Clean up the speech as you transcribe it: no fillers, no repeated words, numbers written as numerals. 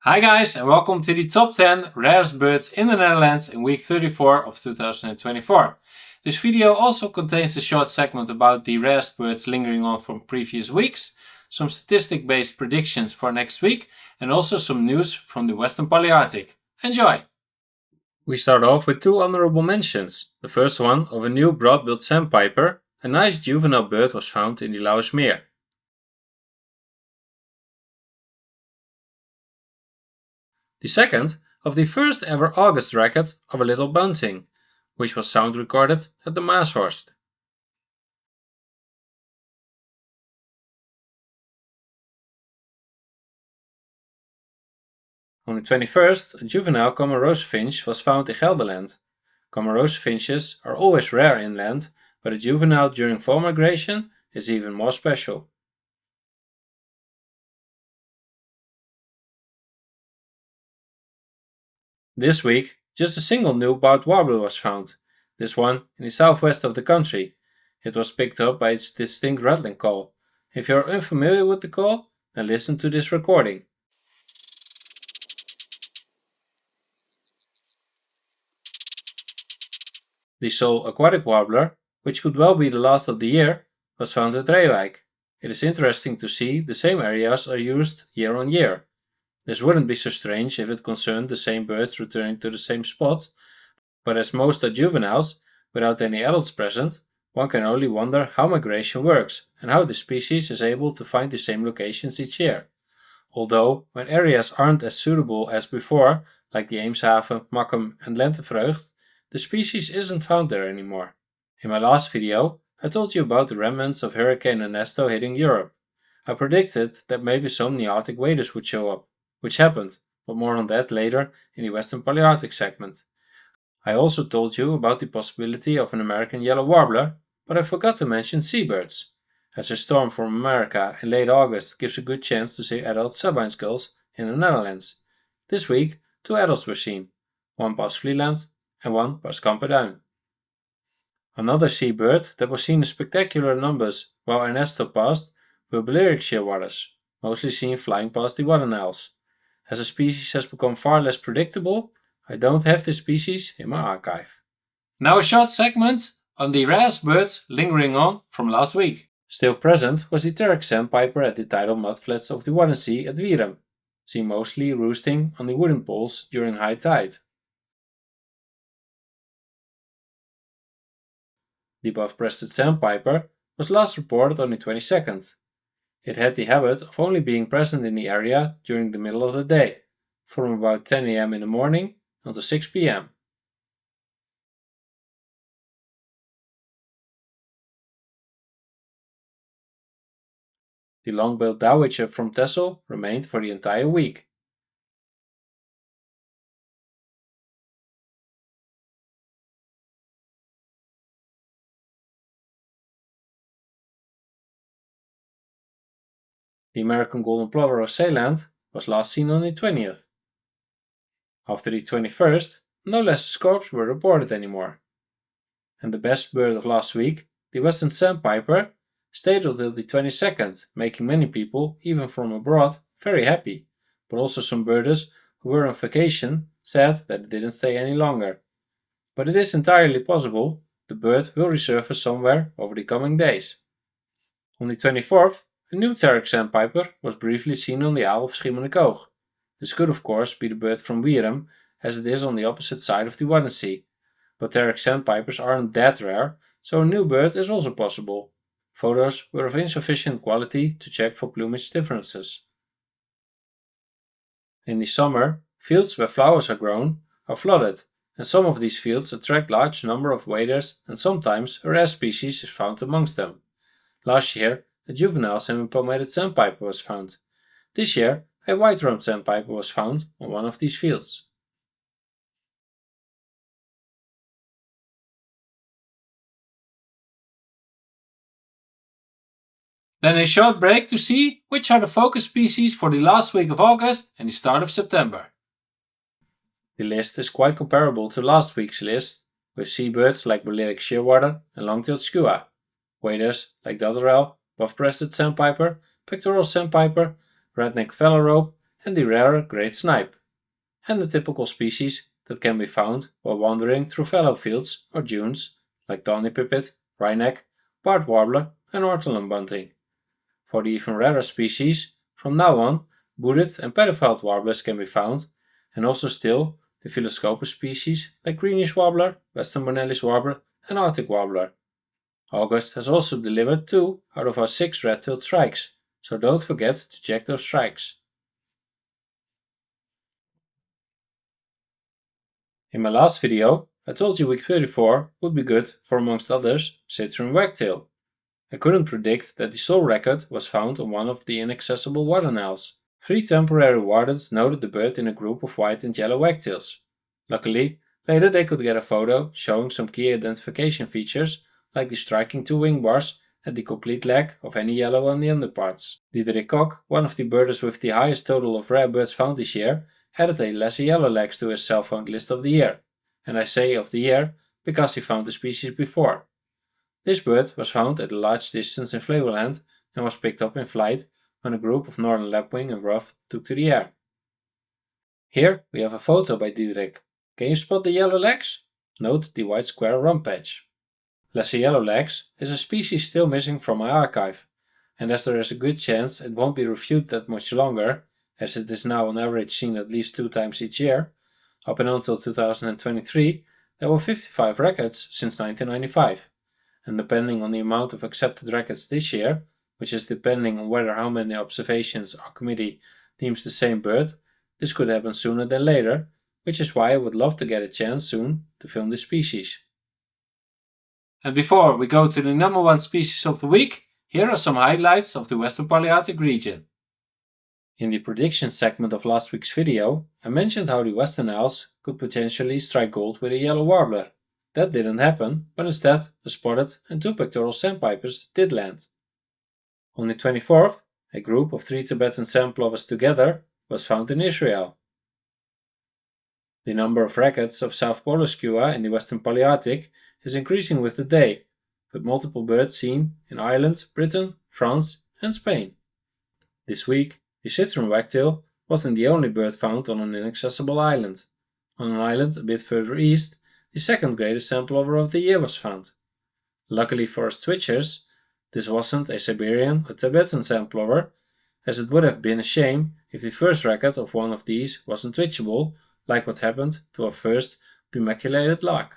Hi guys, and welcome to the top 10 rarest birds in the Netherlands in week 34 of 2024. This video also contains a short segment about the rarest birds lingering on from previous weeks, some statistic-based predictions for next week, and also some news from the Western Palearctic. Enjoy! We start off with two honorable mentions. The first one of a new broad-billed sandpiper. A nice juvenile bird was found in the Lauwersmeer. The second of the first ever August record of a little bunting, which was sound recorded at the Maashorst. On the 21st, a juvenile common rosefinch was found in Gelderland. Common rosefinches are always rare inland, but a juvenile during fall migration is even more special. This week, just a single new barred warbler was found, this one in the southwest of the country. It was picked up by its distinct rattling call. If you are unfamiliar with the call, then listen to this recording. The sole aquatic warbler, which could well be the last of the year, was found at Reewijk. It is interesting to see the same areas are used year on year. This wouldn't be so strange if it concerned the same birds returning to the same spot, but as most are juveniles, without any adults present, one can only wonder how migration works and how the species is able to find the same locations each year. Although, when areas aren't as suitable as before, like the Eemshaven, Makkum and Lentevreugd, the species isn't found there anymore. In my last video, I told you about the remnants of Hurricane Ernesto hitting Europe. I predicted that maybe some Nearctic waders would show up, which happened, but more on that later in the Western Palearctic segment. I also told you about the possibility of an American yellow warbler, but I forgot to mention seabirds, as a storm from America in late August gives a good chance to see adult sabine skulls in the Netherlands. This week, two adults were seen, one past Vlieland and one past Kamperduin. Another seabird that was seen in spectacular numbers while Ernesto passed were Balearic shearwaters, mostly seen flying past the Waddenijls. As the species has become far less predictable, I don't have this species in my archive. Now a short segment on the rarest birds lingering on from last week. Still present was the Turk sandpiper at the tidal mudflats of the Waddenzee at Wierum, seen mostly roosting on the wooden poles during high tide. The buff-breasted sandpiper was last reported on the 22nd. It had the habit of only being present in the area during the middle of the day, from about 10 am in the morning until 6 pm. The long-billed dowitcher from Texel remained for the entire week. The American golden plover of Zeeland was last seen on the 20th. After the 21st, no lesser scorps were reported anymore. And the best bird of last week, the western sandpiper, stayed until the 22nd, making many people, even from abroad, very happy, but also some birders who were on vacation said that it didn't stay any longer. But it is entirely possible the bird will resurface somewhere over the coming days. On the 24th, a new Terek sandpiper was briefly seen on the Isle of Schiermonnikoog. This could of course be the bird from Wierum, as it is on the opposite side of the Waddenzee. But Terek sandpipers aren't that rare, so a new bird is also possible. Photos were of insufficient quality to check for plumage differences. In the summer, fields where flowers are grown are flooded, and some of these fields attract large number of waders, and sometimes a rare species is found amongst them. Last year, a juvenile semi-palmated sandpiper was found. This year, a white-rumped sandpiper was found on one of these fields. Then a short break to see which are the focus species for the last week of August and the start of September. The list is quite comparable to last week's list, with seabirds like Balearic shearwater and long-tailed skua, waders like dotterel, buff-breasted sandpiper, pectoral sandpiper, red-necked phalarope, and the rare great snipe, and the typical species that can be found while wandering through fallow fields or dunes, like tawny pipit, wryneck, barred warbler, and ortolan bunting. For the even rarer species, from now on, hooded and pedophile warblers can be found, and also still the Phylloscopus species like greenish warbler, western Bonelli's warbler, and Arctic warbler. August has also delivered 2 out of our 6 red-tailed shrikes, so don't forget to check those shrikes. In my last video, I told you week 34 would be good for, amongst others, Citroen wagtail. I couldn't predict that the sole record was found on one of the inaccessible warden owls. 3 temporary wardens noted the bird in a group of white and yellow wagtails. Luckily, later they could get a photo showing some key identification features like the striking 2 wing bars and the complete lack of any yellow on the underparts. Diederik Kok, one of the birders with the highest total of rare birds found this year, added a lesser yellow legs to his self-found list of the year. And I say of the year because he found the species before. This bird was found at a large distance in Flevoland and was picked up in flight when a group of northern lapwing and ruff took to the air. Here we have a photo by Diederik. Can you spot the yellow legs? Note the white square rump patch. Lesser yellow legs is a species still missing from my archive, and as there is a good chance it won't be reviewed that much longer, as it is now on average seen at least 2 times each year, up and until 2023 there were 55 records since 1995, and depending on the amount of accepted records this year, which is depending on whether how many observations our committee deems the same bird, this could happen sooner than later, which is why I would love to get a chance soon to film this species. And before we go to the number 1 species of the week, here are some highlights of the Western Palearctic region. In the prediction segment of last week's video, I mentioned how the western owls could potentially strike gold with a yellow warbler. That didn't happen, but instead a spotted and 2 pectoral sandpipers did land. On the 24th, a group of 3 Tibetan sandplovers together was found in Israel. The number of records of South Polar skua in the Western Palearctic is increasing with the day, with multiple birds seen in Ireland, Britain, France and Spain. This week, the Citroen wagtail wasn't the only bird found on an inaccessible island. On an island a bit further east, the second greatest sandplover of the year was found. Luckily for us twitchers, this wasn't a Siberian or Tibetan sandplover, as it would have been a shame if the first record of one of these wasn't twitchable, like what happened to our first bimaculated lark.